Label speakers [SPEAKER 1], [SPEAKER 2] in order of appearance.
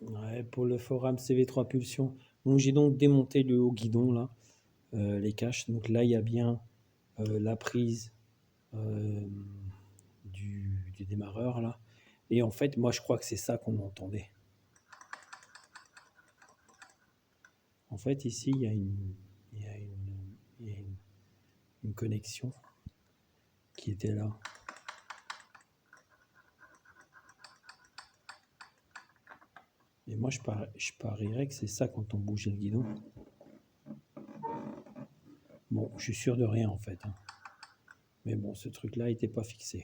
[SPEAKER 1] Ouais, pour le forum CV3 Pulsion. Donc j'ai donc démonté le haut guidon là, les caches. Donc là il y a bien la prise du démarreur là. Et en fait, moi je crois que c'est ça qu'on entendait. En fait, ici il y a une connexion qui était là. Et moi je parierais que c'est ça quand on bougeait le guidon. Bon, je suis sûr de rien en fait. Hein. Mais bon, ce truc-là n'était pas fixé.